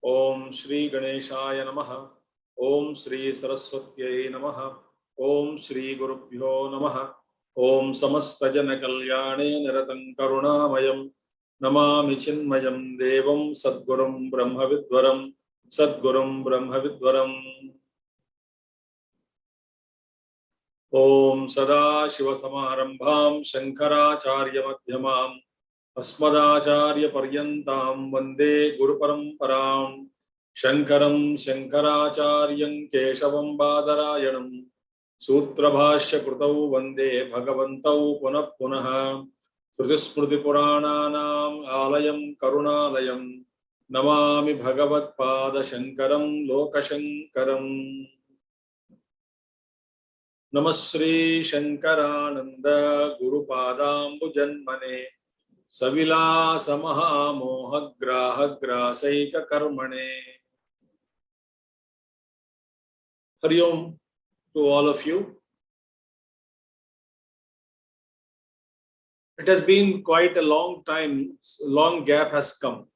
Om Shri Ganeshaya Namaha. Om Shri Saraswatyai Namaha. Om Shri Gurubhyo Namaha. Om Samastajana Kalyane Niratam Karunamayam. Namami Chinmayam Devam Sadgurum Brahmavidvaram. Sadgurum Brahmavidvaram. Om Sada Shiva Samarambham Shankaracharya Madhyamam Asmadacharya Paryantam Vande Guru Paramparam Shankaram Shankaracharyam Keshavam Badarayanam Sutrabhashya Krutau Vande Bhagavantau Punah Punaha Srutismriti Purananam Alayam Karunalayam Namami Bhagavat Pada Shankaram Lokashankaram Namasri Shankarananda Guru Padambu Janmane Savila Samaha Mohagraha Grasaika Karmane. Hari Om to all of you. It has been quite a long time, long gap has come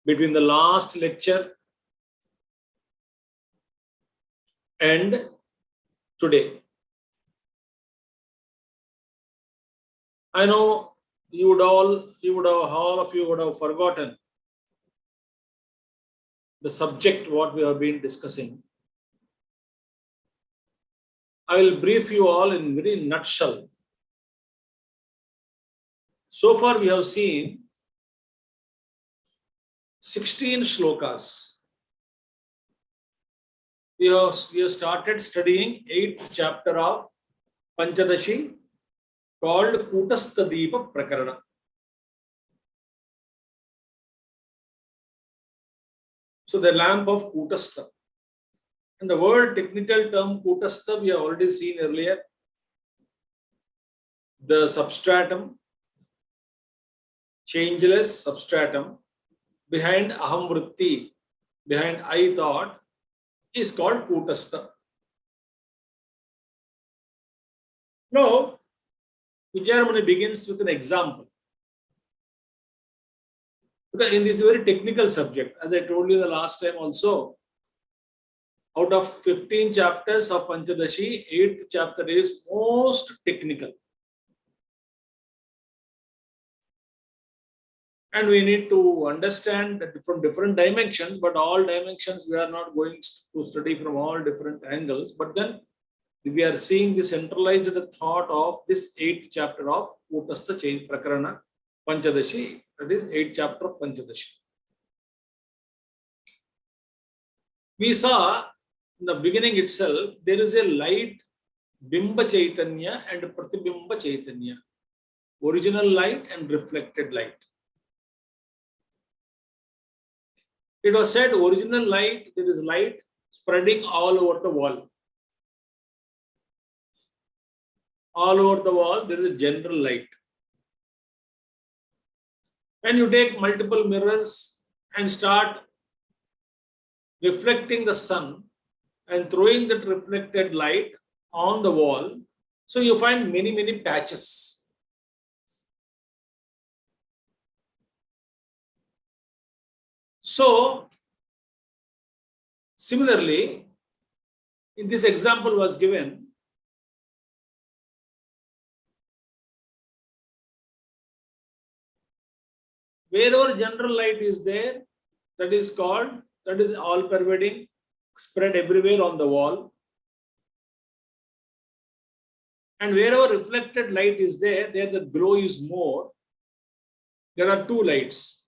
between the last lecture and today. I know all of you would have forgotten the subject what we have been discussing. I will brief you all in very nutshell. So far we have seen 16 shlokas. We have started studying 8th chapter of Pañcadaśi called Kutastha Deepa Prakarana. So the lamp of Kutastha. And the word technical term Kutastha we have already seen earlier. The substratum, changeless substratum behind aham vritti, behind I thought, is called Kutastha. Now, Vicharamani begins with an example. Because in this very technical subject, as I told you the last time also, out of 15 chapters of Pañcadaśi, 8th chapter is most technical. And we need to understand that from different dimensions, but all dimensions we are not going to study from all different angles. But then we are seeing the centralized thought of this 8th chapter of Kutastha Prakarana Pañcadaśi, that is 8th chapter of Pañcadaśi. We saw in the beginning itself, there is a light Bimba Chaitanya and Pratibimba Chaitanya, original light and reflected light. It was said original light, there is light spreading all over the wall. All over the wall, there is a general light. When you take multiple mirrors and start reflecting the sun and throwing that reflected light on the wall, so you find many patches. So, similarly, in this example was given, wherever general light is there, that is all pervading, spread everywhere on the wall. And wherever reflected light is there the glow is more. There are two lights.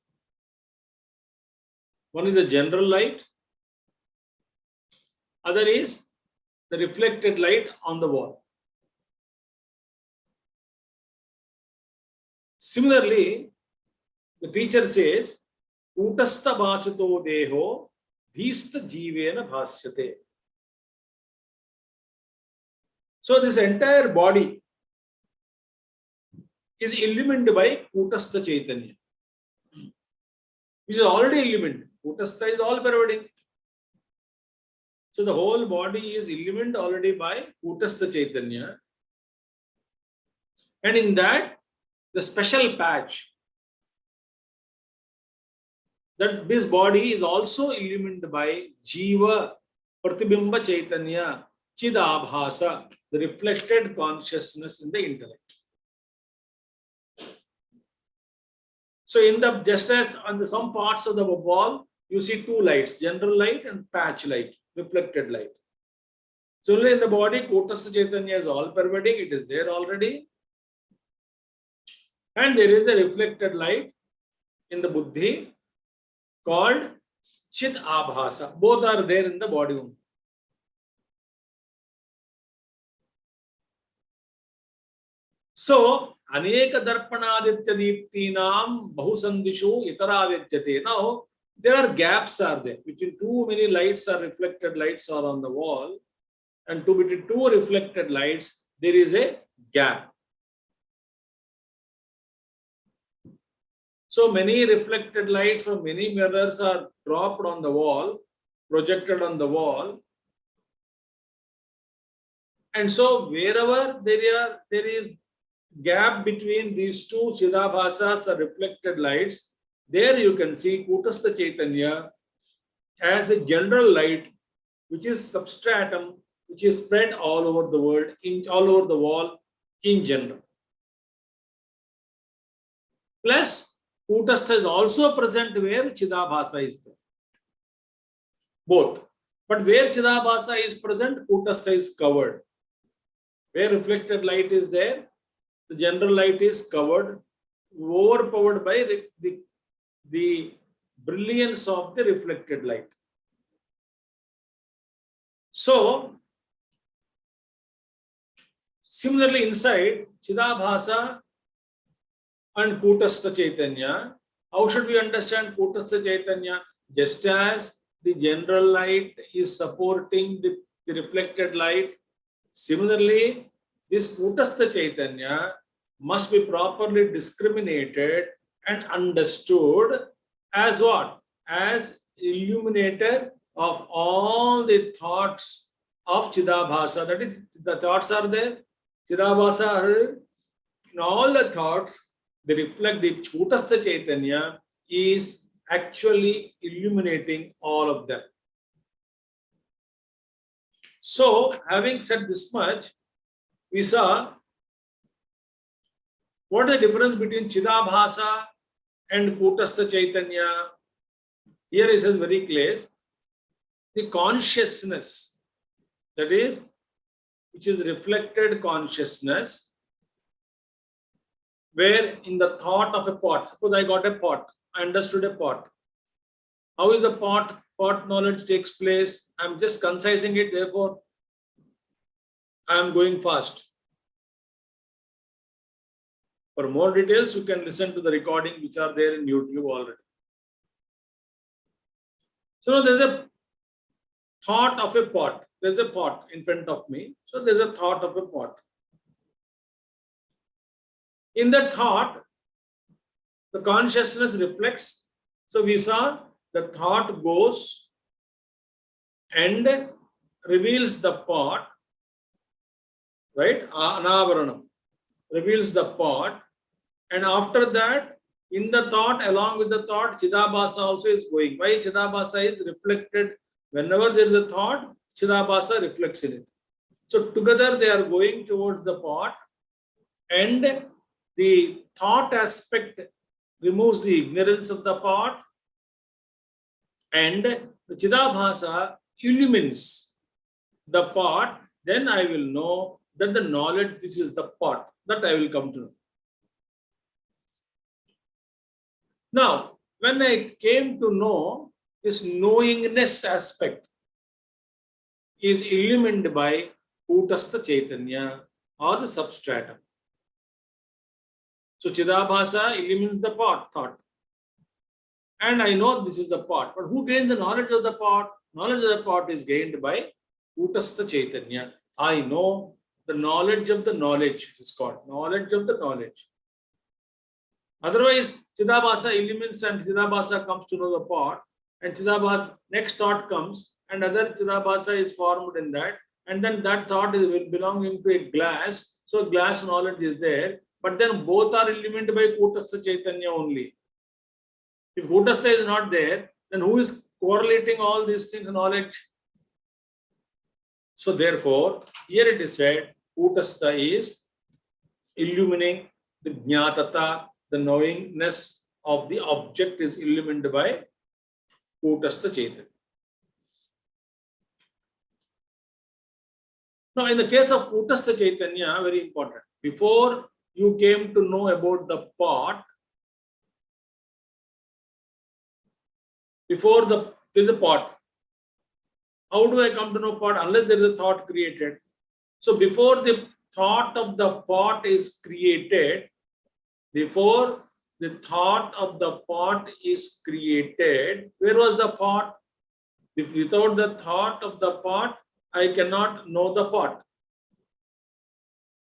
One is the general light, other is the reflected light on the wall. Similarly, the teacher says, Kutastha bhasato deho dhista jivena bhasyate. So this entire body is illumined by Kutastha Chaitanya, which is already illumined. Kutastha is all pervading. So the whole body is illumined already by Kutastha Chaitanya. And in that, the special patch, that this body is also illumined by Jiva Pratibimba Chaitanya, Chidabhasa, the reflected consciousness in the intellect. So in the, just as on some parts of the wall, you see two lights, general light and patch light, reflected light. Similarly in the body, Kutastha Chaitanya is all pervading, it is there already. And there is a reflected light in the buddhi called Chit Abhasa. Both are there in the body only. So, Aneka Darpanaditya Deeptinam Bahusandishu Itaravidyate. Now, there are gaps are there. Between too many lights are reflected lights are on the wall, and between two reflected lights, there is a gap. So many reflected lights from many mirrors are dropped on the wall, projected on the wall. And so wherever there is gap between these two Chidabhasas or reflected lights, there you can see Kutastha Chaitanya as the general light, which is substratum, which is spread all over the world, all over the wall in general. Plus, Kutastha is also present where Chidabhasa is there. Both. But where Chidabhasa is present, Kutastha is covered. Where reflected light is there, the general light is covered, overpowered by the brilliance of the reflected light. So, similarly inside Chidabhasa and Kutastha Chaitanya, how should we understand Kutastha Chaitanya? Just as the general light is supporting the reflected light, similarly, this Kutastha Chaitanya must be properly discriminated and understood as what? As illuminator of all the thoughts of Chidabhasa. That is, the thoughts are there. Chidabhasa are in all the thoughts. They reflect the Kutastha Chaitanya is actually illuminating all of them. So, having said this much, we saw what is the difference between Chidabhasa and Kutastha Chaitanya. Here it says very clear, the consciousness, that is, which is reflected consciousness, where in the thought of a pot, suppose I got a pot, I understood a pot. How is the pot knowledge takes place? I am just concising it, therefore I am going fast. For more details, you can listen to the recording which are there in YouTube already. So now there's a thought of a pot. There's a pot in front of me. So there's a thought of a pot. In that thought, the consciousness reflects. So we saw the thought goes and reveals the pot, right? Anavaranam reveals the pot. And after that, in the thought, along with the thought, Chidabhasa also is going. Why Chidabhasa is reflected? Whenever there is a thought, Chidabhasa reflects in it. So together they are going towards the pot, and the thought aspect removes the ignorance of the pot, and the Chidabhasa illumines the pot. Then I will know that the knowledge, this is the pot, that I will come to know. Now, when I came to know, this knowingness aspect is illumined by Kutastha Chaitanya or the substratum. So Chidabhasa illumines the pot thought. and I know this is the pot. But who gains the knowledge of the pot? Knowledge of the pot is gained by Kutastha Chaitanya. I know the knowledge of the knowledge. It is called knowledge of the knowledge. Otherwise, Chidabhasa elements and Chidabhasa comes to know the pot, and Chidabhasa next thought comes, and other Chidabhasa is formed in that, and then that thought is belonging to a glass. So glass knowledge is there, but then both are illuminated by Kutastha Chaitanya only. If Kutastha is not there, then who is correlating all these things, knowledge? So therefore, here it is said, Kutastha is illuminating the Jnatata, the knowingness of the object is illuminated by Kutastha Chaitanya. Now, in the case of Kutastha Chaitanya, very important. Before you came to know about the pot, before there is a pot. How do I come to know pot? Unless there is a thought created. So before the thought of the pot is created, before the thought of the pot is created, where was the pot? If without the thought of the pot, I cannot know the pot.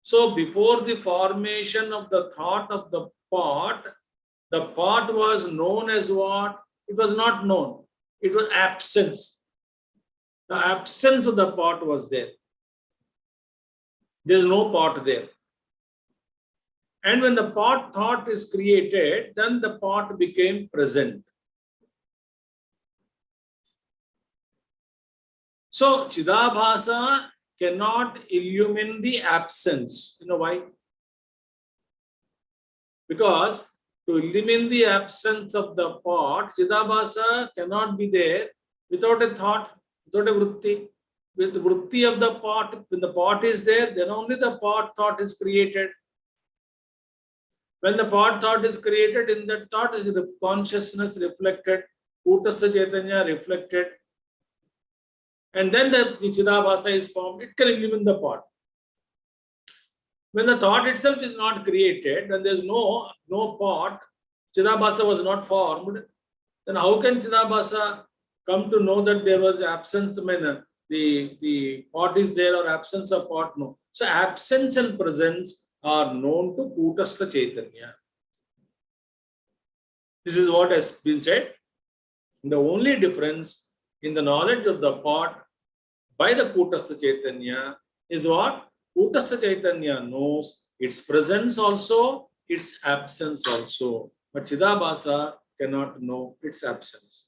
So before the formation of the thought of the pot was known as what? It was not known. It was absence. The absence of the pot was there. There is no pot there. And when the pot thought is created, then the pot became present. So Chidabhasa cannot illumine the absence. You know why? Because to illumine the absence of the pot, Chidabhasa cannot be there without a thought, without a vritti. With the vritti of the pot, when the pot is there, then only the pot thought is created. When the pot thought is created, in that thought is the consciousness reflected, Kutastha Chaitanya reflected, and then the Chidabhasa is formed. It can illumine the pot. When the thought itself is not created, then there is no pot, Chidabhasa was not formed, then how can Chidabhasa come to know that there was absence? I mean, the pot is there or absence of pot? No. So absence and presence are known to Kutastha Chaitanya. This is what has been said. The only difference in the knowledge of the pot by the Kutastha Chaitanya is what? Kutastha Chaitanya knows its presence also, its absence also. But Chidabhasa cannot know its absence.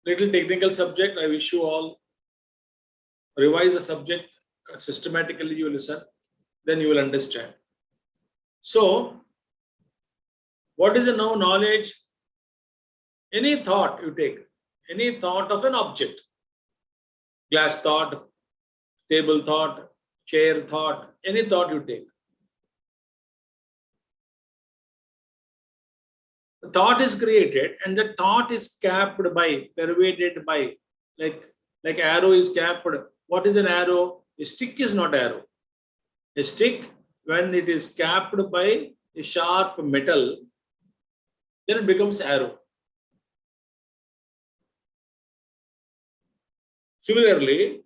Little technical subject. I wish you all revise the subject systematically. You listen, then you will understand. So, what is the now knowledge? Any thought you take, any thought of an object, glass thought, table thought, chair thought, any thought you take. The thought is created and the thought is capped by, pervaded by, like arrow is capped. What is an arrow? A stick is not arrow. A stick, when it is capped by a sharp metal, then it becomes arrow. Similarly,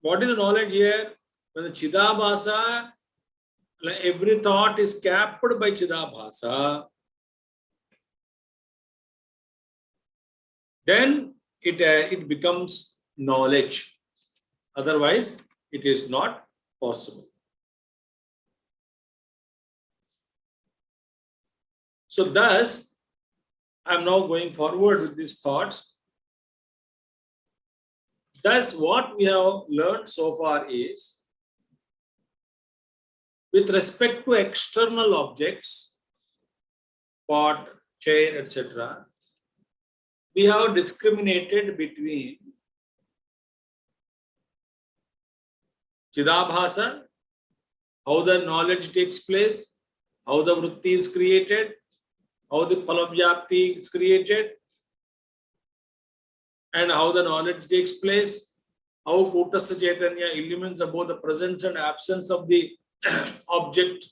what is the knowledge here? When the Chidabhasa, like every thought is capped by Chidabhasa, then it becomes knowledge. Otherwise, it is not possible. So thus, I am now going forward with these thoughts. Thus, what we have learned so far is, with respect to external objects, pot, chair, etc., we have discriminated between Chidabhasa, how the knowledge takes place, how the vritti is created, how the phalavjapti is created, and how the knowledge takes place, how Kutastha Chaitanya illumines about the presence and absence of the object,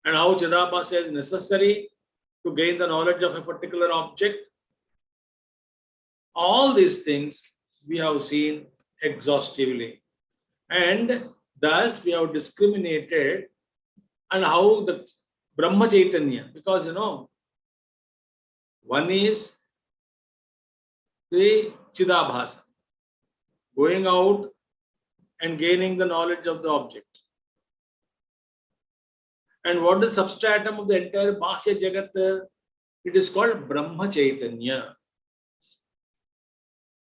and how Chidabhasa is necessary to gain the knowledge of a particular object. All these things we have seen exhaustively, and thus we have discriminated and how the Brahma Chaitanya, because one is the Chidabhasa, going out and gaining the knowledge of the object. And what is the substratum of the entire Bhashya Jagat? It is called Brahma Chaitanya.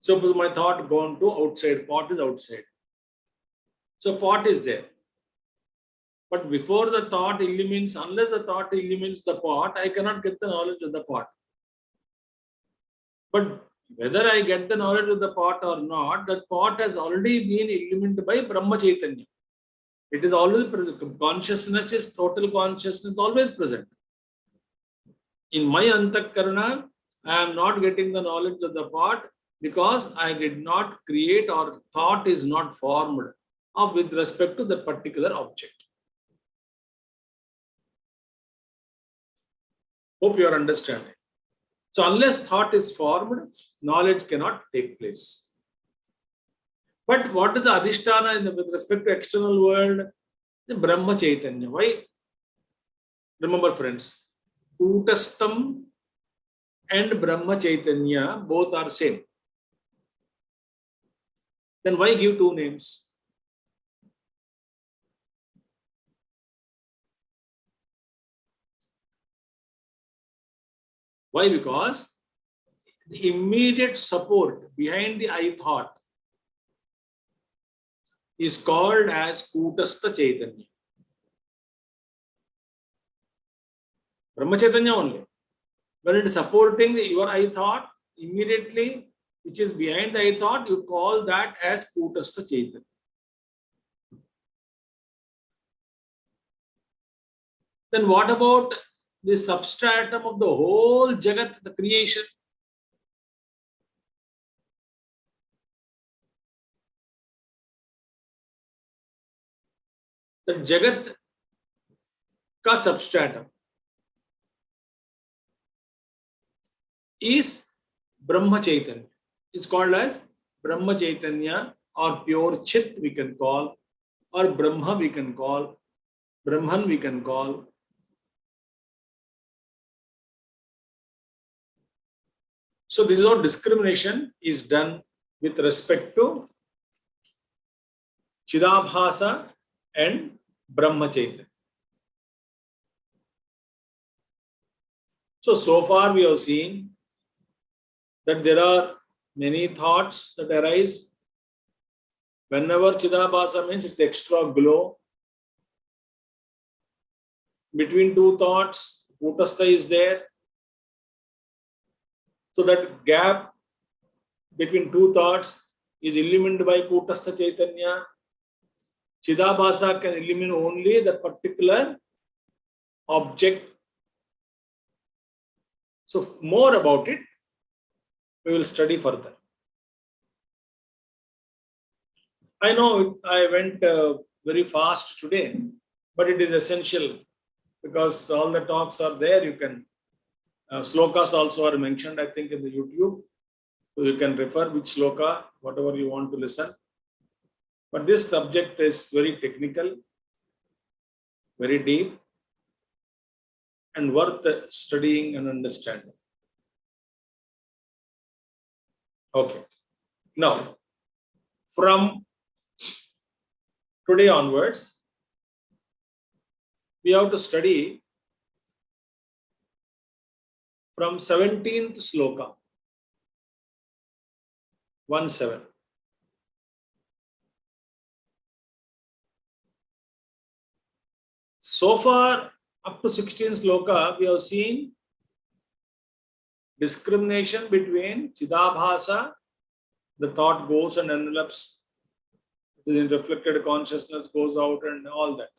Suppose my thought gone to outside, pot is outside. So pot is there. But before the thought illumines, unless the thought illumines the pot, I cannot get the knowledge of the pot. But whether I get the knowledge of the pot or not, that pot has already been illuminated by Brahma Chaitanya. It is always present. Consciousness is total consciousness, always present. In my Antakarana, I am not getting the knowledge of the pot because I did not create, or thought is not formed with respect to the particular object. Hope you are understanding. So unless thought is formed, knowledge cannot take place. But what is the Adhisthana with respect to external world? The Brahma Chaitanya. Why? Remember, friends, Kutastham and Brahma Chaitanya both are same. Then why give two names? Why? Because the immediate support behind the I thought is called as Kutastha Chaitanya. Brahma Chaitanya only. When it is supporting your I thought, immediately, which is behind the I thought, you call that as Kutastha Chaitanya. Then what about the substratum of the whole Jagat, the creation? The Jagat ka substratum is Brahma Chaitanya. It's called as Brahma Chaitanya, or pure Chit we can call, or Brahma we can call, Brahman we can call. So this is how discrimination is done with respect to Chidabhasa and Brahma Chaitanya. So far we have seen that there are many thoughts that arise. Whenever Chidabhasa means it's extra glow. Between two thoughts, Kutastha is there. So that gap between two thoughts is illuminated by Kutastha Chaitanya. Chidabhasa can illuminate only the particular object. So more about it, we will study further. I know I went very fast today, but it is essential because all the talks are there. You can, slokas also are mentioned, I think, in the YouTube. So you can refer which sloka, whatever you want to listen. But this subject is very technical, very deep, and worth studying and understanding. Okay. Now, from today onwards, we have to study from 17th sloka, 1-7. So far, up to 16th sloka, we have seen discrimination between Chidabhasa, the thought goes and envelops, the reflected consciousness goes out and all that.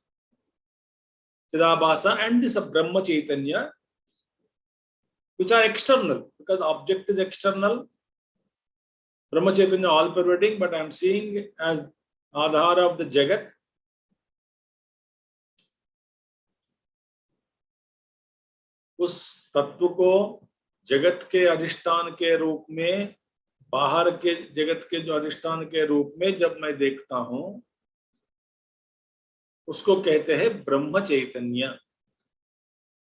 Chidabhasa and this Brahma Chaitanya, which are external, because the object is external. Brahma Chaitanya all pervading, but I am seeing it as Adhara of the Jagat. उस तत्व को जगत के अधिष्ठान के रूप में, बाहर के जगत के जो अधिष्ठान के रूप में जब मैं देखता हूं, उसको कहते हैं ब्रह्म चैतन्य।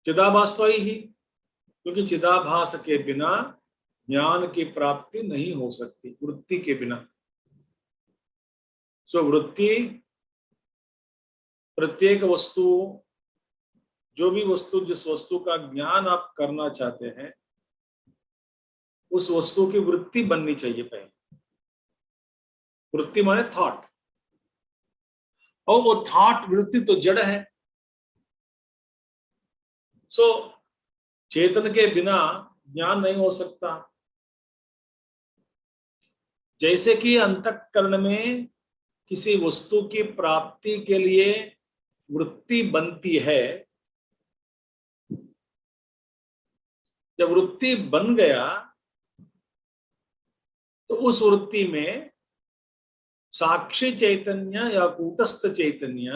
चिदाभास तो ही, क्योंकि चिदाभास के बिना ज्ञान की प्राप्ति नहीं हो सकती, वृत्ति के बिना। सो वृत्ति, प्रत्येक वस्तु, जो भी वस्तु, जिस वस्तु का ज्ञान आप करना चाहते हैं, उस वस्तु की वृत्ति बननी चाहिए पहले। वृत्ति माने थॉट, और वो थॉट, वृत्ति तो जड़ है। सो चेतन के बिना ज्ञान नहीं हो सकता। जैसे कि अंतःकरण में किसी वस्तु की प्राप्ति के लिए वृत्ति बनती है, जब वृत्ति बन गया तो उस वृत्ति में साक्षी चैतन्य या कूटस्थ चैतन्य,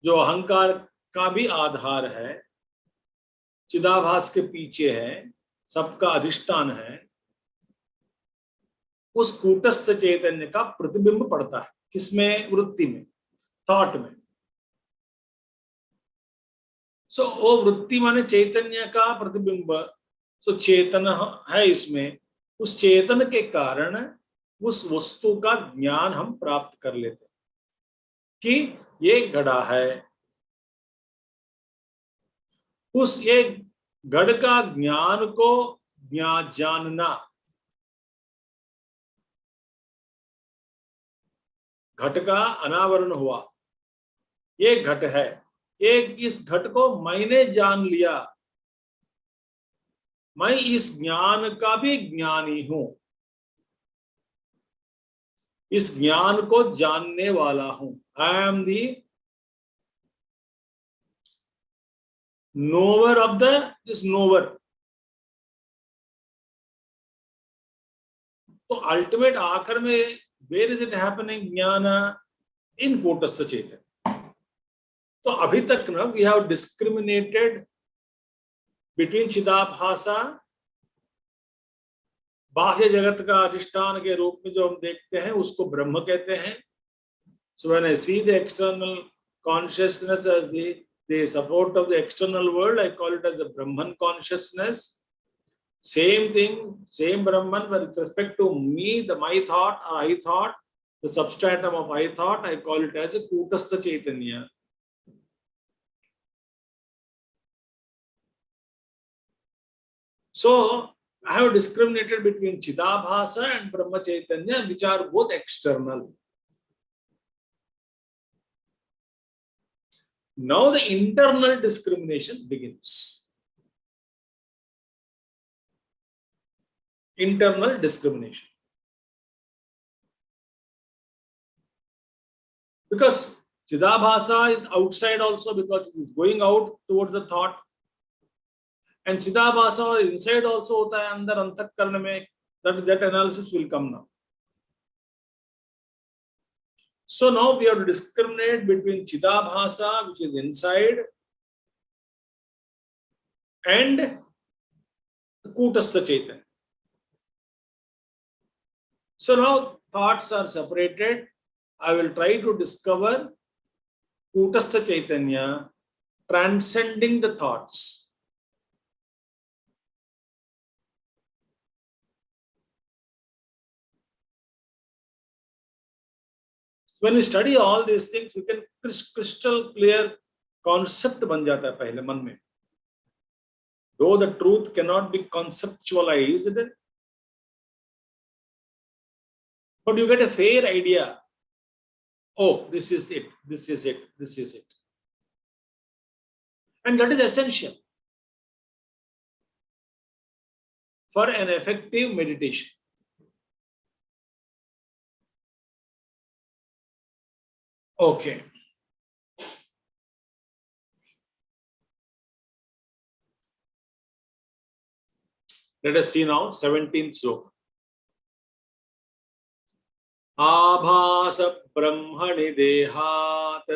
जो अहंकार का भी आधार है, चिदाभास के पीछे है, सबका अधिष्ठान है, उस कूटस्थ चैतन्य का प्रतिबिंब पड़ता है। किसमें? वृत्ति में, थॉट में। सो वो वृत्ति माने चैतन्य का प्रतिबिंब। सो चेतन है इसमें, उस चेतन के कारण उस वस्तु का ज्ञान हम प्राप्त कर लेते हैं कि ये घड़ा है। उस ये घड़ का ज्ञान को जानना, घट का अनावरण हुआ, ये घट है, एक इस घट को मैंने जान लिया, मैं इस ज्ञान का भी ज्ञानी हूं, इस ज्ञान को जानने वाला हूं। I am the nowhere of this nowhere. तो अल्टीमेट आखिर में वेयर इज इट हैपनिंग? ज्ञान इन कूटस्थ चेतन। तो अभी तक ना वी हैव डिस्क्रिमिनेटेड बिटवीन चिदाभासा, बाह्य जगत का अधिष्ठान के रूप में जो हम देखते हैं उसको ब्रह्म कहते हैं। So when I see the external consciousness as the support of the external world, I call it as the Brahman consciousness. Same thing, same Brahman, but with respect to me, the my thought or I thought, the substratum of I thought, I call it as a Kutastha Chaitanya. So I have discriminated between Chidabhasa and Brahma Chaitanya, which are both external. Now the internal discrimination begins. Internal discrimination. Because Chidabhasa is outside also, because it is going out towards the thought. And Chidabhasa inside also hota hai, andar antakarana mein. That analysis will come now. So now we have to discriminate between Chidabhasa, which is inside, and Kutastha Chaitanya. So now thoughts are separated. I will try to discover Kutastha Chaitanya transcending the thoughts. When we study all these things, we can crystal clear concept ban jata hai pehle man mein. Though the truth cannot be conceptualized, but you get a fair idea. Oh, this is it, this is it, this is it. And that is essential for an effective meditation. Okay. Let us see now 17th sloka. आभास ब्रह्मणि देहात्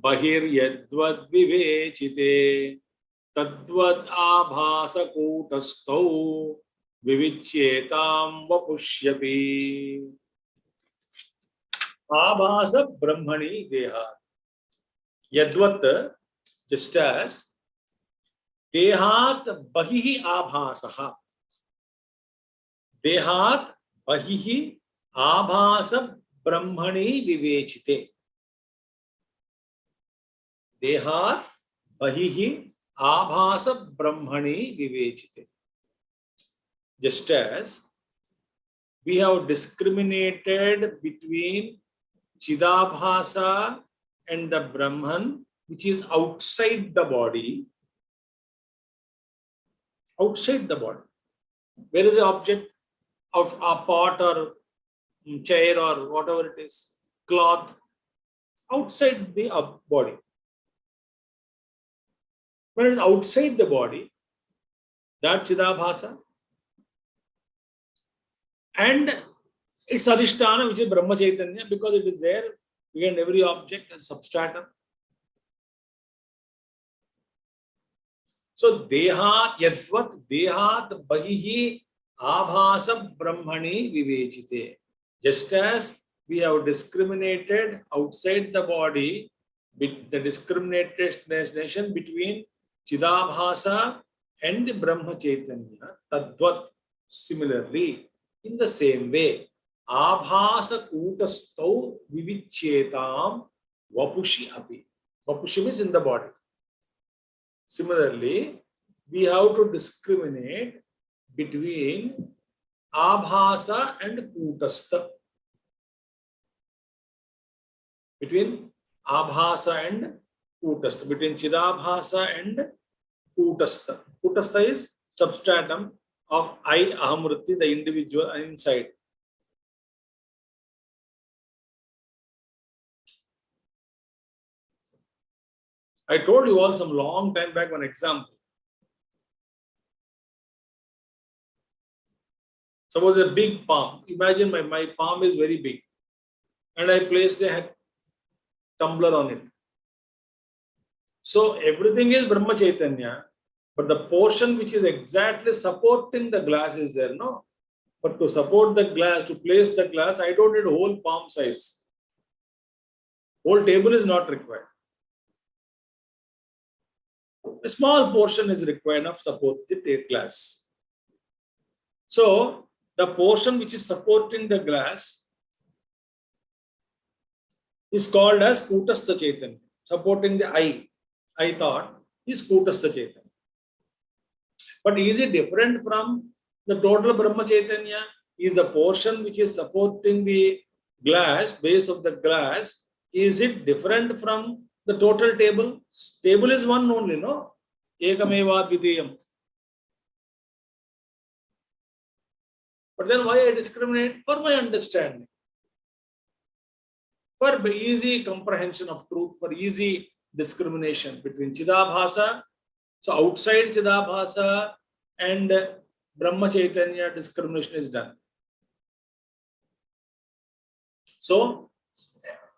बहिर्यद्वद् विवेचिते Tadvad abhasa kutastau vivicchetam vapushyapi. Abhasa brahmani deha. Yadvat, just as dehat bahihi abhasaha. Dehat bahihi abhasa brahmani vivechite. Dehat bahihi abhasa brahmani vivechite. Just as we have discriminated between Chidabhasa and the Brahman, which is outside the body. Outside the body. Where is the object of a pot or chair or whatever it is? Cloth. Outside the body. When it is outside the body, that Chidabhasa, and its Adhisthana, which is Brahma Chaitanya, because it is there behind every object and substratum. So, Dehat, Yadvat, Dehat, Bahihi, Abhasa, Brahmani, Vivechite. Just as we have discriminated outside the body, with the discrimination between Chidabhasa and the Brahma Chaitanya, Tadvat, similarly, in the same way, Abhasa Kutastau Vivichetam Vapushi Api. Vapushi means in the body. Similarly, we have to discriminate between Abhasa and Kutastha. Between Abhasa and Kutastha. Between Chidabhasa and Kutastha. Kutastha is substratum of I, Ahamruti, the individual inside. I told you all some long time back one example. Suppose a big palm. Imagine my palm is very big and I placed a tumbler on it. So everything is Brahma Chaitanya, but the portion which is exactly supporting the glass is there, no? But to support the glass, to place the glass, I don't need a whole palm size. Whole table is not required. A small portion is required of support the glass. So the portion which is supporting the glass is called as Kutastha Chaitanya. Supporting the I thought is Kutastha Chaitanya. But is it different from the total Brahma Chaitanya? Is the portion which is supporting the glass, base of the glass, is it different from the total table? Table is one only, no? Ekameva Dvitiyam. But then why I discriminate? For my understanding. For easy comprehension of truth, for easy discrimination between Chidabhasa. So outside Chidabhasa and Brahma Chaitanya, discrimination is done. So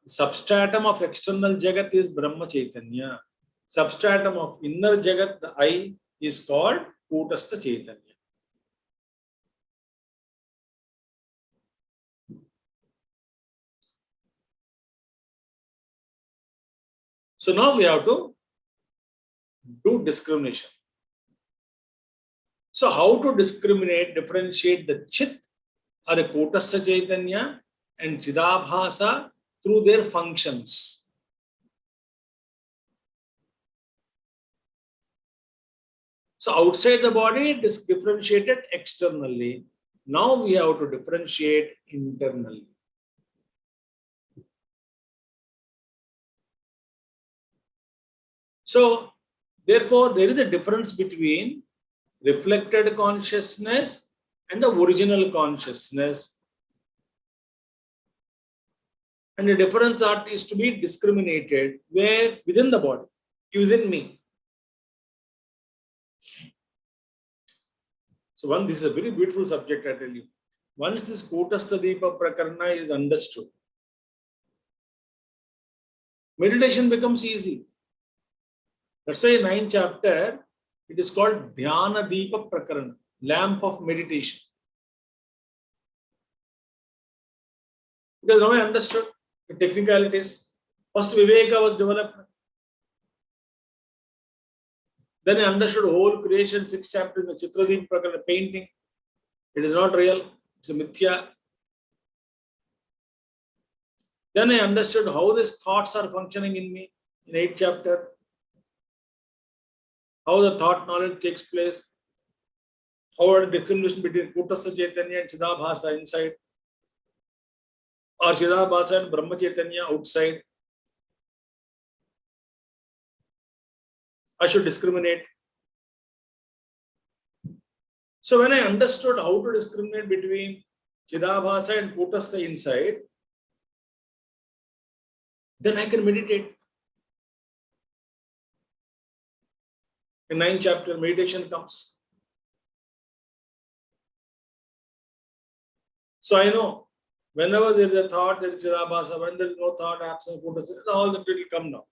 substratum of external Jagat is Brahma Chaitanya. Substratum of inner Jagat, the I, is called Kutastha Chaitanya. So now we have to do discrimination. So how to discriminate, differentiate the Chit or the Kutastha Chaitanya and Chidabhasa through their functions. So outside the body, it is differentiated externally. Now we have to differentiate internally. So therefore, there is a difference between reflected consciousness and the original consciousness. And the difference is to be discriminated where within the body, within me. So this is a very beautiful subject, I tell you. Once this Kutastha Deepa Prakarana is understood, meditation becomes easy. That's why in 9th chapter, It is called Dhyana Deepa Prakarana, lamp of meditation. Because now I understood the technicalities. First Viveka was developed. Then I understood whole creation, 6 chapters, the Chitradeep Prakarana, painting. It is not real, it's a mithya. Then I understood how these thoughts are functioning in me in 8th chapter. How the thought knowledge takes place. How are the distinction between Kutastha Chaitanya and Chidabhasa inside. Or Chidabhasa and Brahma Chaitanya outside. I should discriminate. So when I understood how to discriminate between Chidabhasa and Kutastha inside, then I can meditate. In 9th chapter, meditation comes. So I know whenever there is a thought, there is Chidabhasa. When there is no thought, absence, Kutastha, all that will come now.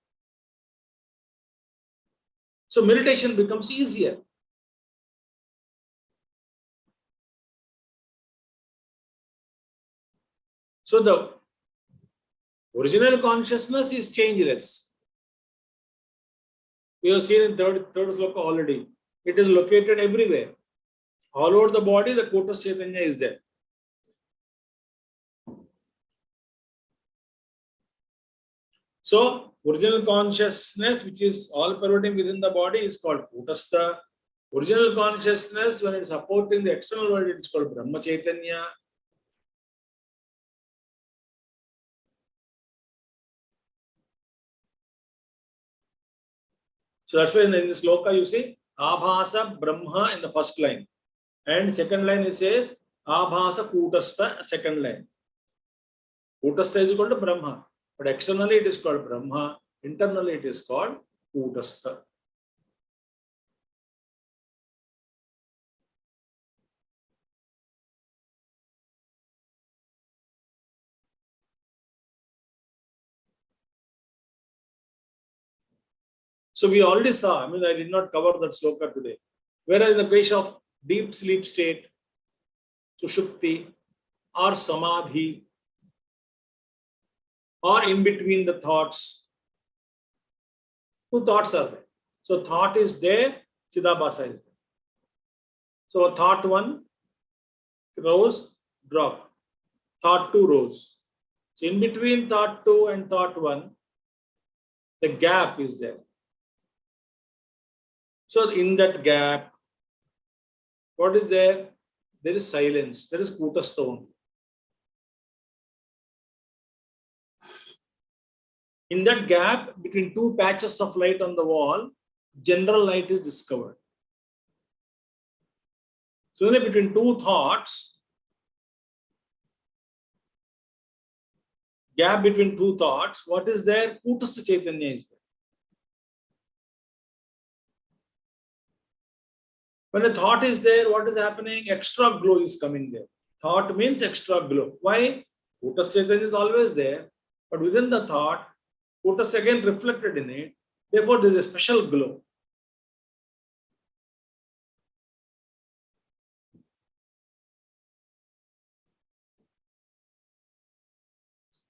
So meditation becomes easier. So the original consciousness is changeless. We have seen in third sloka already. It is located everywhere. All over the body, the Kutastha Chaitanya is there. So, original consciousness, which is all pervading within the body, is called Kutastha. Original consciousness, when it is supporting the external world, it is called Brahma Chaitanya. So that's why in this sloka you see Abhasa Brahma in the first line. And second line it says Abhasa Kutastha, second line. Kutastha is equal to Brahma. But externally it is called Brahma. Internally it is called Kutastha. So we already saw, I did not cover that sloka today. Whereas in the case of deep sleep state, Sushupti or Samadhi, or in between the thoughts, 2 thoughts are there. So thought is there, Chidabhasa is there. So thought 1 rose, drop. Thought 2 rose. So in between thought 2 and thought 1, the gap is there. So in that gap, what is there? There is silence. There is Kutastha only. In that gap between 2 patches of light on the wall, general light is discovered. So only between 2 thoughts, gap between 2 thoughts, what is there? Kutastha Chaitanya is there. When a thought is there, what is happening? Extra glow is coming there. Thought means extra glow. Why? Kutastha Chaitanya is always there, but within the thought, Kutastha again reflected in it. Therefore, there is a special glow.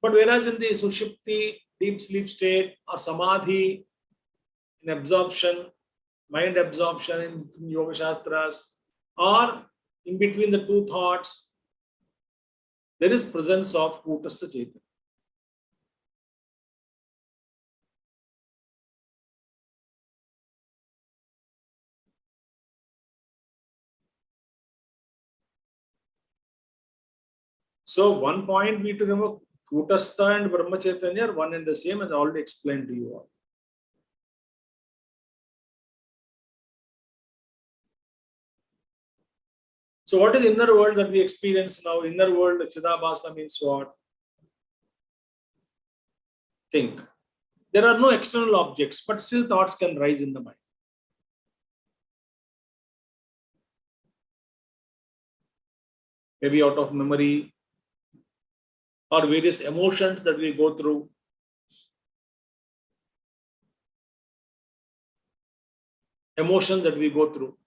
But whereas in the Sushupti, deep sleep state, or Samadhi, in absorption, mind absorption in Yoga Shastras, or in between the 2 thoughts, there is presence of Kutastha Chaitanya. So one point we to remember, Kutastha and Brahma Chaitanya are one and the same, as I already explained to you all. So what is inner world that we experience now? Inner world, Chidabhasa means what? Think. There are no external objects, but still thoughts can rise in the mind. Maybe out of memory or various emotions that we go through. emotions that we go through.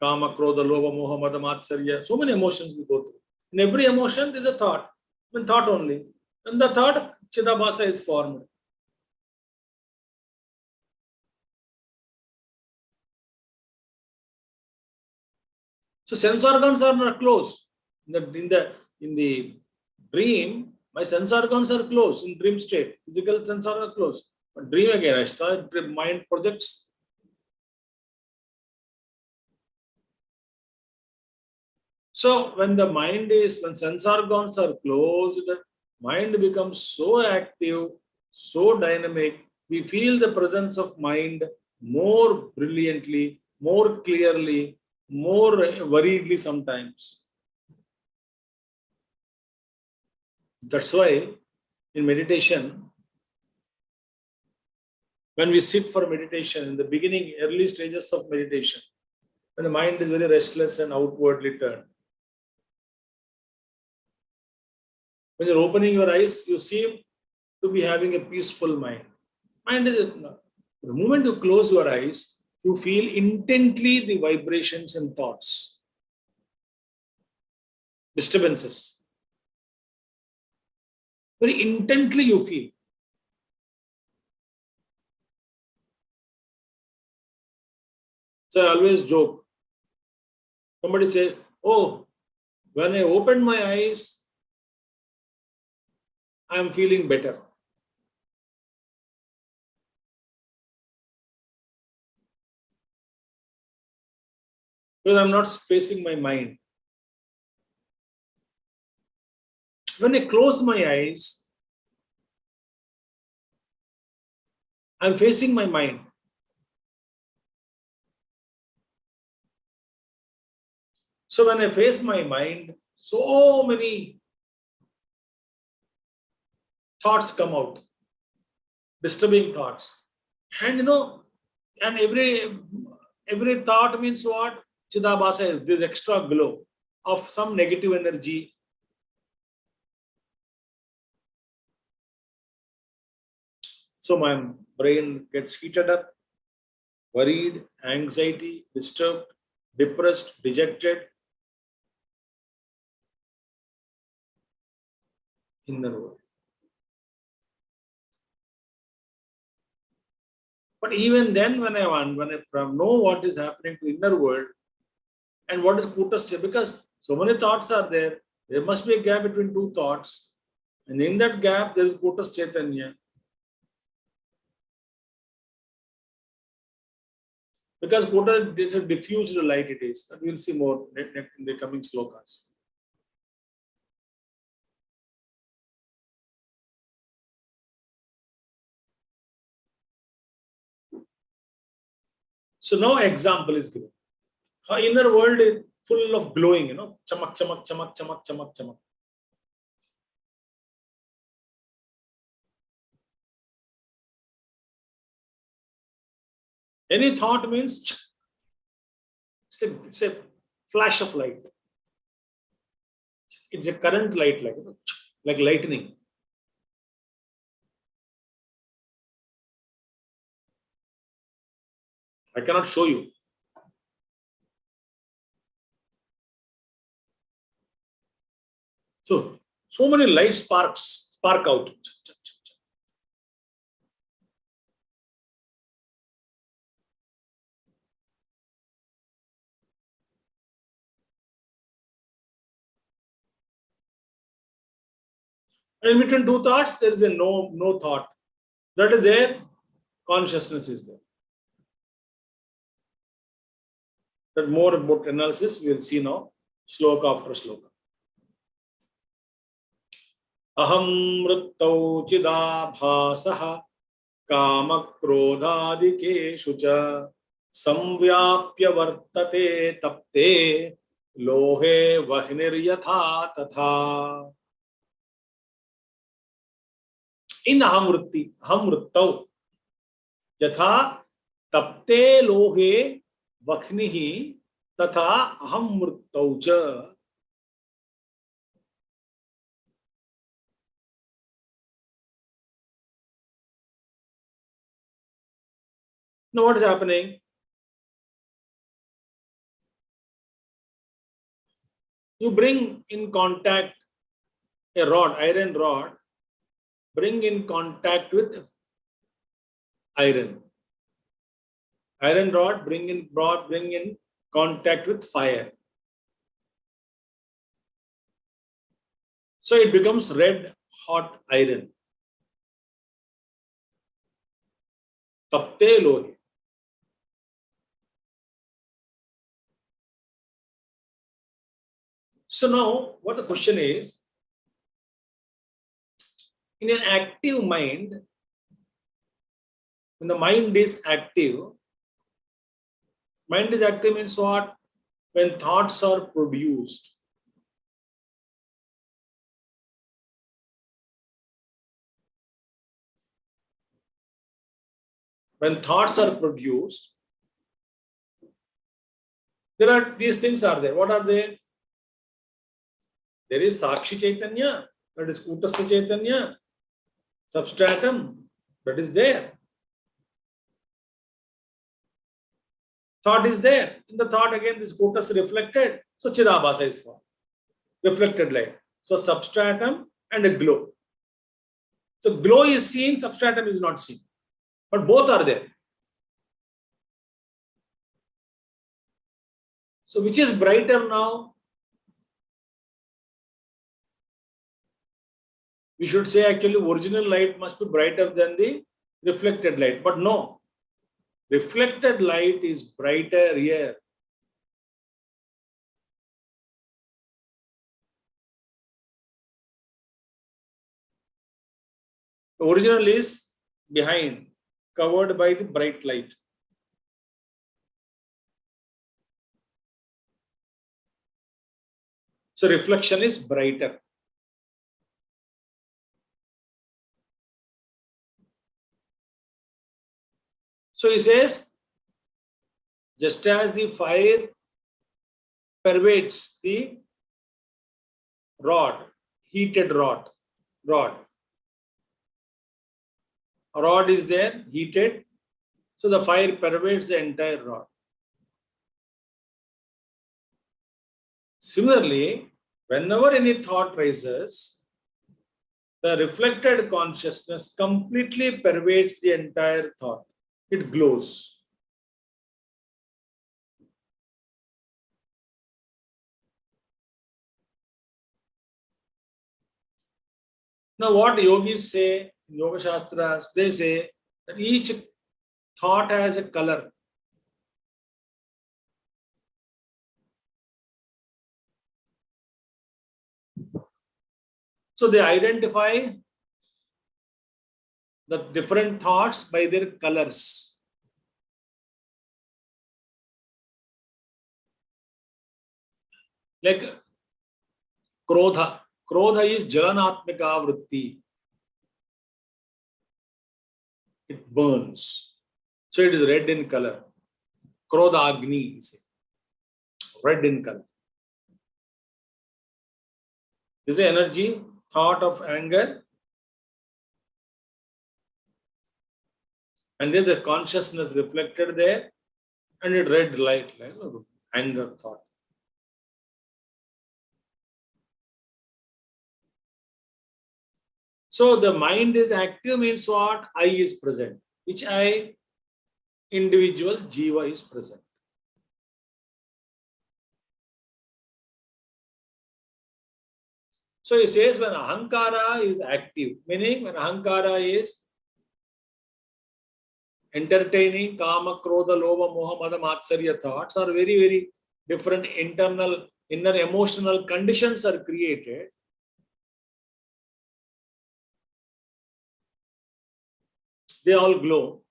Kama, Krodha, Lobha, Moha, Mada, Matsarya. So many emotions we go through. In every emotion, there is a thought. I mean, thought only. And the thought, Chidabhasa is formed. So sense organs are not closed. In the dream, my sense organs are closed in dream state. Physical sense organs are closed. But dream again, I start mind projects. So when sense organs are closed, mind becomes so active, so dynamic. We feel the presence of mind more brilliantly, more clearly, more worriedly sometimes. That's why in meditation, when we sit for meditation, in the beginning, early stages of meditation, when the mind is very restless and outwardly turned, when you're opening your eyes, you seem to be having a peaceful mind. The moment you close your eyes, you feel intently the vibrations and thoughts, disturbances. Very intently you feel. So I always joke. Somebody says, oh, when I opened my eyes, I am feeling better. Because I'm not facing my mind. When I close my eyes, I'm facing my mind. So when I face my mind, so many thoughts come out, disturbing thoughts. And and every thought means what? Chidabhasa is this extra glow of some negative energy. So my brain gets heated up, worried, anxiety, disturbed, depressed, dejected. Inner world. But even then, when I know what is happening to inner world and what is Kutasya, because so many thoughts are there, there must be a gap between two thoughts. And in that gap, there is Kutas Chaitanya. Because Kuta is a diffused light, it is. That we'll see more in the coming slokas. So now example is given. Her inner world is full of glowing, chamak, chamak, chamak, chamak, chamak, chamak. Any thought means it's a flash of light. It's a current light, like lightning. I cannot show you. So many light sparks spark out. And in between two thoughts, there is a no thought. That is there, consciousness is there. But more about analysis, we will see now, sloka after sloka. Aham mrittau chidabhasaha kamakrodhadikeshu cha samvyapya vartate tapte lohe vahniryatha tatha. In ahamrittau yatha tapte lohe vakhnihi tatha ahamrittau cha. Now what is happening? You bring in contact a rod, iron rod, bring in contact with iron. Iron rod bring in contact with fire. So it becomes red hot iron. Tapte lohe. So now what the question is, in an active mind, when the mind is active means what? When thoughts are produced. When thoughts are produced, there are these things are there. What are they? There is Sakshi Chaitanya, that is Kutastha Chaitanya, substratum, that is there. Thought is there. In the thought again, this Kutastha reflected. So Chidabhasa is formed. Reflected light. So substratum and a glow. So glow is seen, substratum is not seen. But both are there. So which is brighter now? We should say actually original light must be brighter than the reflected light. But no. Reflected light is brighter here. The original is behind, covered by the bright light. So reflection is brighter. So he says, just as the fire pervades the rod, heated rod. A rod is there, heated. So the fire pervades the entire rod. Similarly, whenever any thought rises, the reflected consciousness completely pervades the entire thought. It glows. Now, what yogis say, Yoga Shastras, they say that each thought has a color. So they identify the different thoughts by their colors. Like Krodha. Krodha is Jalanatmika Vritti. It burns. So it is red in color. Krodha Agni is red in color. This is the energy, thought of anger. And then the consciousness reflected there, and it red light, like anger thought. So the mind is active means what? I is present. Which I? Individual Jiva is present. So he says when Ahankara is active, meaning when Ahankara is entertaining, Kama, Krodha, Lobha, Moha, Mada, Matsarya thoughts are very, very different internal, inner emotional conditions are created. They all glow,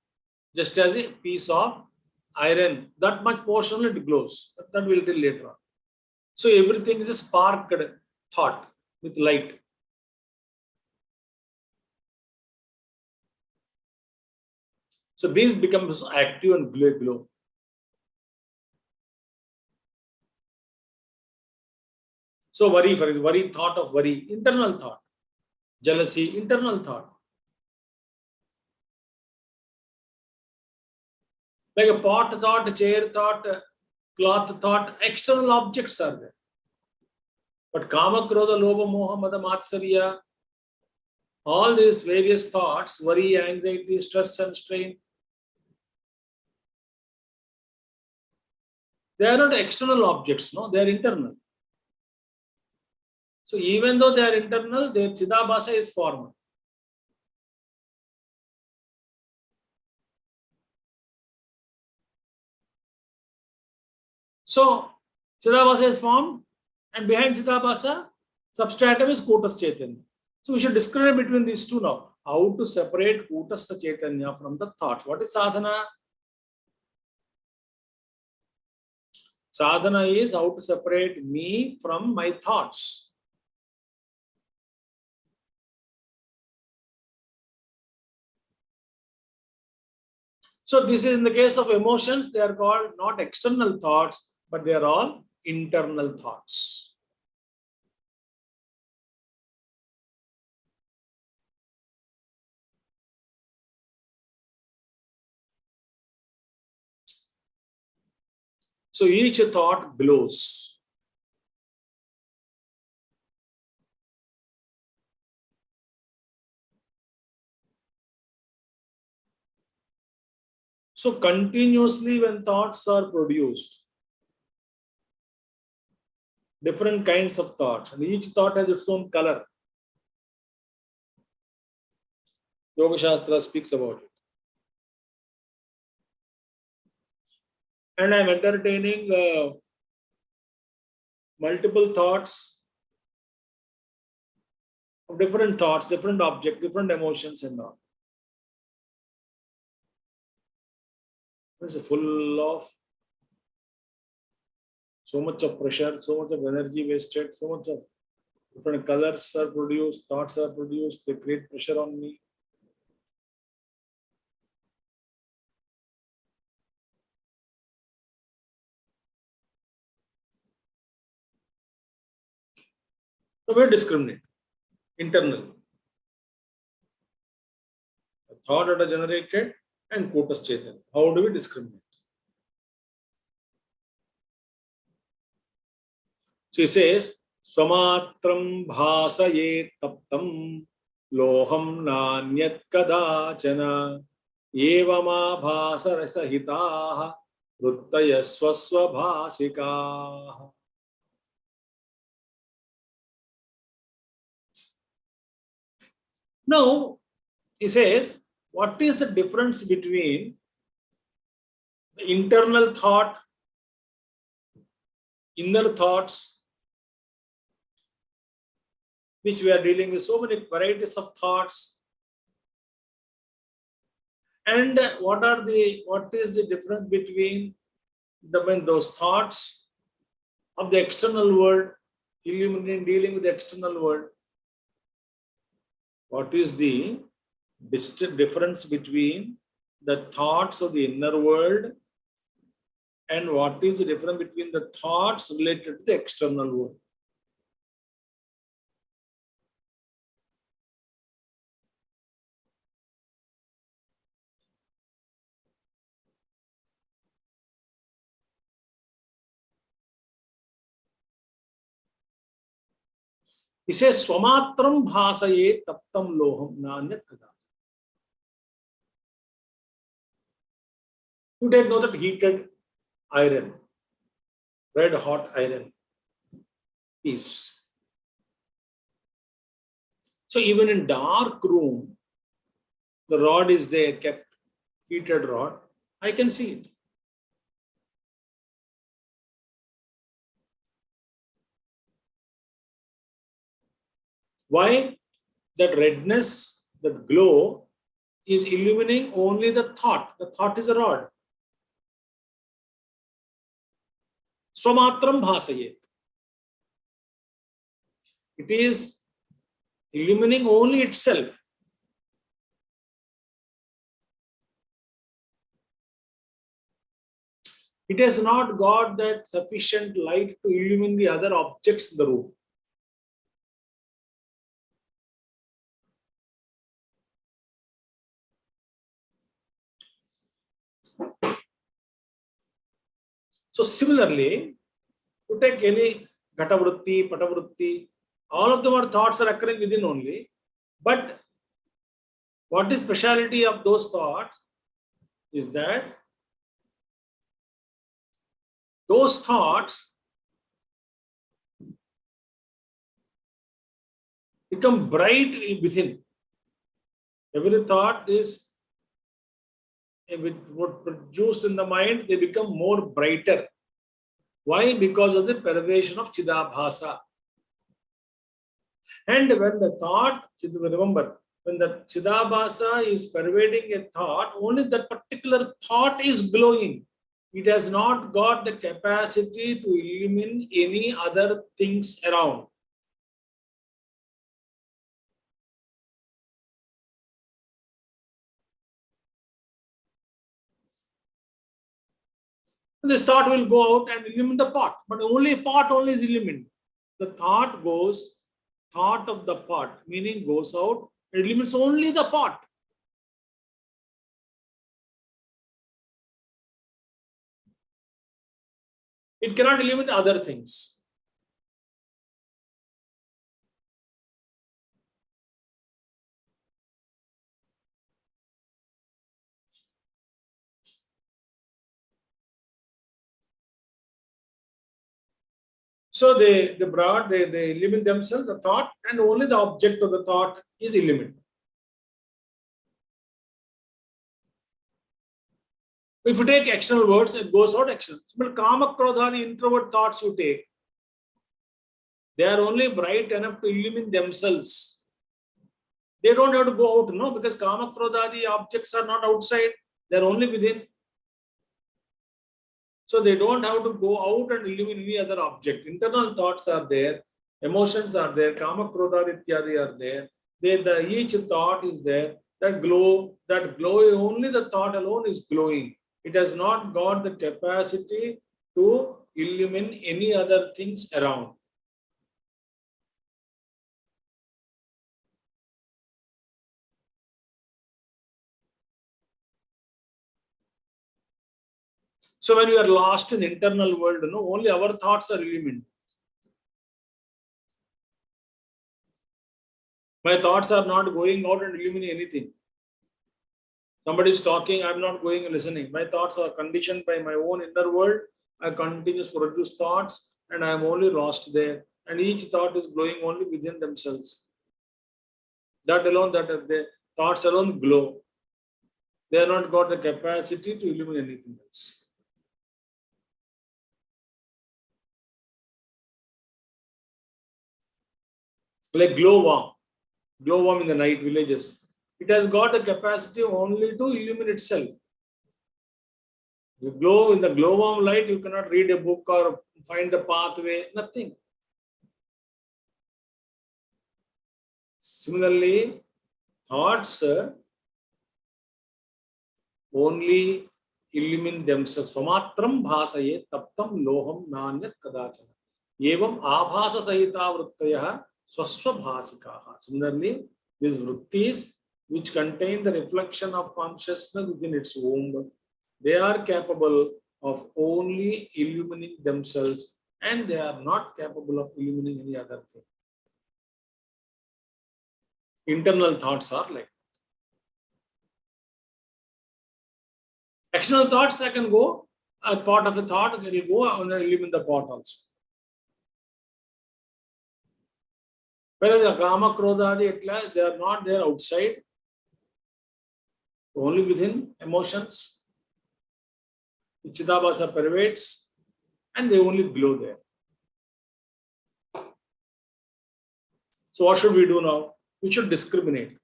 just as a piece of iron. That much portion it glows. That will tell later on. So everything is a sparked thought with light. So these become active and glow. So worry, for example, worry, thought of worry, internal thought. Jealousy, internal thought. Like a pot thought, a chair thought, a cloth thought, external objects are there. But Kama, Krodha, Lobha, Moha, Mada, Matsarya, all these various thoughts, worry, anxiety, stress and strain, they are not external objects, no, they are internal. So even though they are internal, their Chidabhasa is formal. So Chidabhasa is formed, and behind Chidabhasa, substratum is Kutas Chaitanya. So we should discriminate between these two now. How to separate Kutastha Chaitanya from the thoughts? What is sadhana? Sadhana is how to separate me from my thoughts. So this is in the case of emotions, they are called not external thoughts, but they are all internal thoughts. So each thought glows. So continuously when thoughts are produced, different kinds of thoughts, and each thought has its own color. Yoga Shastra speaks about it. And I'm entertaining multiple thoughts of different thoughts, different objects, different emotions and all. It's full of so much of pressure, so much of energy wasted, so much of different colors are produced, thoughts are produced, they create pressure on me. So we discriminate internally. A thought that are generated and Kutas Chaitanya. How do we discriminate? So he says, Swamatram bhasaye taptam loham nanyat kadachana evama bhasarasahitaha ruttaya swasva bhasikaha. Now, he says, what is the difference between the internal thought, inner thoughts, which we are dealing with so many varieties of thoughts, and what is the difference between when those thoughts of the external world, dealing with the external world? What is the difference between the thoughts of the inner world and what is the difference between the thoughts related to the external world? He says, Swamatram bhasaye taptam loham nanyat kadachana. You take note that heated iron, red hot iron is. So even in dark room, the rod is there, kept heated rod. I can see it. Why? That redness, that glow is illuminating only the thought. The thought is a rod. Swamatram bhasayet. It is illuminating only itself. It has not got that sufficient light to illumine the other objects in the room. So similarly, to take any Ghatavrutti, Patavrutti, all of them are thoughts are occurring within only. But what is speciality of those thoughts is that those thoughts become bright within. Every thought is what produced in the mind, they become more brighter. Why? Because of the pervation of Chidabhasa. And when the thought, remember, when the Chidabhasa is pervading a thought, only that particular thought is glowing. It has not got the capacity to illumine any other things around. This thought will go out and illumine the pot, but only pot only is illumined. The thought goes, thought of the pot, meaning goes out, it illumines only the pot. It cannot illumine other things. So they illumine themselves, the thought, and only the object of the thought is illumined. If you take external words, it goes out external. But Kama, Krodha, the introvert thoughts you take, they are only bright enough to illumine themselves. They don't have to go out, no, because Kama, Krodha, the objects are not outside, they are only within. So they don't have to go out and illumine any other object. Internal thoughts are there, emotions are there, Kama, Krodha, Ityadi are there. Each thought is there. That glow, only the thought alone is glowing. It has not got the capacity to illumine any other things around. So when you are lost in the internal world, only our thoughts are illumined. My thoughts are not going out and illumining anything. Somebody is talking, I'm not going and listening. My thoughts are conditioned by my own inner world. I continue to produce thoughts and I am only lost there. And each thought is glowing only within themselves. That alone, the thoughts alone glow. They have not got the capacity to illuminate anything else. Like glowworm in the night villages. It has got the capacity only to illumine itself. You glow in the glowworm light, you cannot read a book or find the pathway, nothing. Similarly, thoughts only illumine themselves. Swamatram bhasaye taptam loham nanyat kadachana. Evam abhasa sahita vrittaya swasva bhasikaha. Similarly, these vrittis which contain the reflection of consciousness within its womb, they are capable of only illumining themselves and they are not capable of illumining any other thing. Internal thoughts are like that. External thoughts, I can go, a part of the thought, it will go and illumine the pot also. Whereas the Kama, Krodha, they are not there outside, only within emotions. Chidabhasa pervades and they only glow there. So what should we do now? We should discriminate.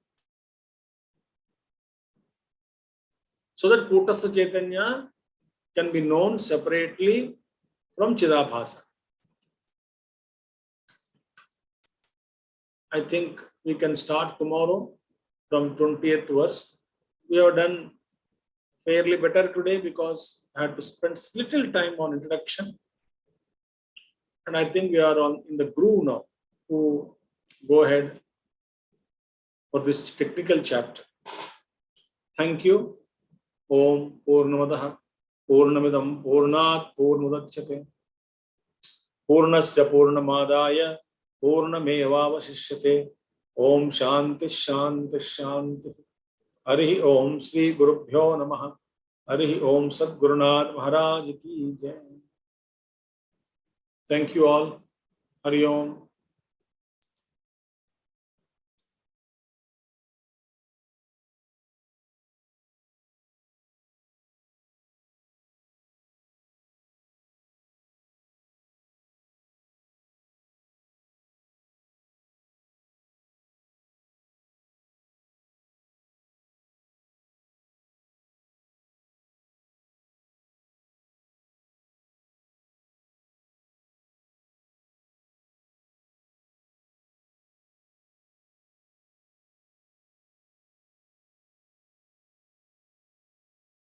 So that Kutastha Chaitanya can be known separately from Chidabhasa. I think we can start tomorrow from 20th verse. We have done fairly better today because I had to spend little time on introduction. And I think we are in the groove now to go ahead for this technical chapter. Thank you. Om Purnamadaha पूर्णमिदं पूर्णात् पूर्णमुदच्यते पूर्णस्य पूर्णमादाय पूर्णमेवावशिष्यते। ओम शांति शांति शांति। हरि ओम श्री गुरुभ्यो नमः। हरि ओम सद्गुरुनाथ महाराज की जय। Thank you all. Hari Om.